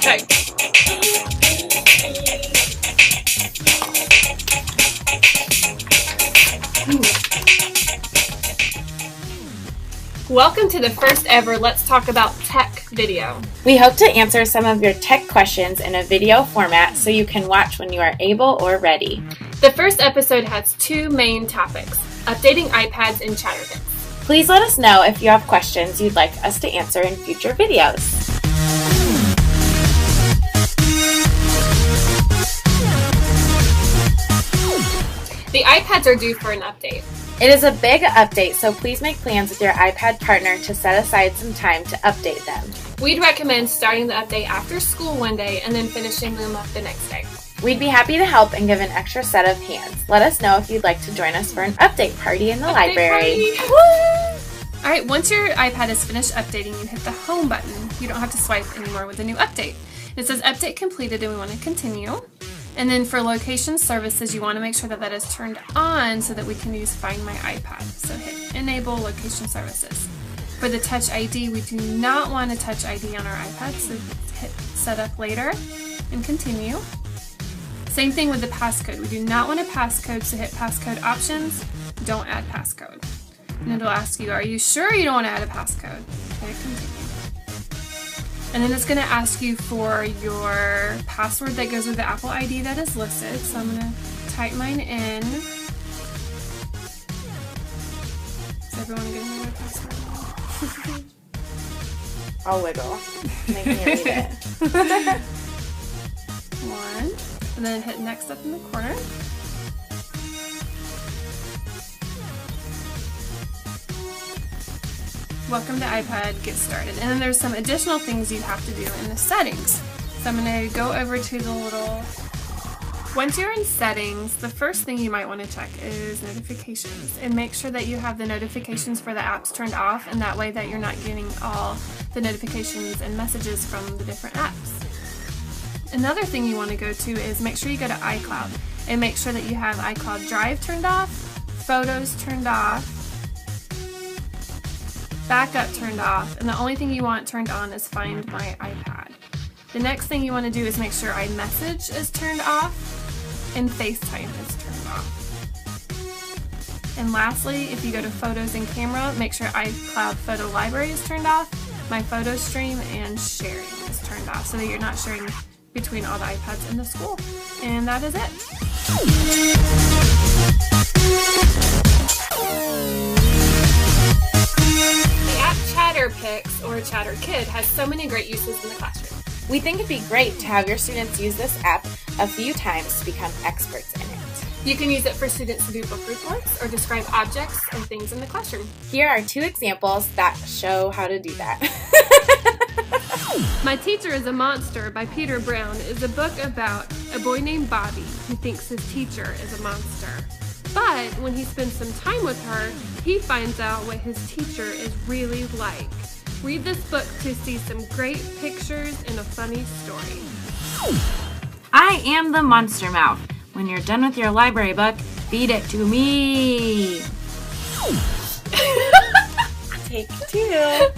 Okay. Welcome to the first ever Let's Talk About Tech video. We hope to answer some of your tech questions in a video format so you can watch when you are able or ready. The first episode has two main topics, updating iPads and ChatterPix. Please let us know if you have questions you'd like us to answer in future videos. The iPads are due for an update. It is a big update, so please make plans with your iPad partner to set aside some time to update them. We'd recommend starting the update after school one day and then finishing them up the next day. We'd be happy to help and give an extra set of hands. Let us know if you'd like to join us for an update party in the library. All right, once your iPad is finished updating, you hit the home button. You don't have to swipe anymore with the new update. It says update completed and we want to continue. And then for location services, you want to make sure that that is turned on so that we can use Find My iPad. So hit Enable Location Services. For the Touch ID, we do not want a Touch ID on our iPad, so hit Setup Later and Continue. Same thing with the passcode. We do not want a passcode, so hit Passcode Options, Don't Add Passcode. And it'll ask you, are you sure you don't want to add a passcode? Hit Continue. And then it's going to ask you for your password that goes with the Apple ID that is listed. So I'm going to type mine in. Is everyone getting their password? I'll wiggle. Making you read it. 1. And then hit next up in the corner. Welcome to iPad, get started. And then there's some additional things you have to do in the settings. So I'm going to go over to the little... Once you're in settings, the first thing you might want to check is notifications. And make sure that you have the notifications for the apps turned off, and that way that you're not getting all the notifications and messages from the different apps. Another thing you want to go to is make sure you go to iCloud. And make sure that you have iCloud Drive turned off, Photos turned off, Backup turned off, and the only thing you want turned on is Find My iPad. The next thing you want to do is make sure iMessage is turned off and FaceTime is turned off. And lastly, if you go to Photos and Camera, make sure iCloud Photo Library is turned off, My Photo Stream, and Sharing is turned off so that you're not sharing between all the iPads in the school. And that is it. ChatterPix or ChatterKid has so many great uses in the classroom. We think it'd be great to have your students use this app a few times to become experts in it. You can use it for students to do book reports or describe objects and things in the classroom. Here are 2 examples that show how to do that. My Teacher is a Monster by Peter Brown is a book about a boy named Bobby who thinks his teacher is a monster. But when he spends some time with her, he finds out what his teacher is really like. Read this book to see some great pictures and a funny story. I am the Monster Mouth. When you're done with your library book, feed it to me. Take 2.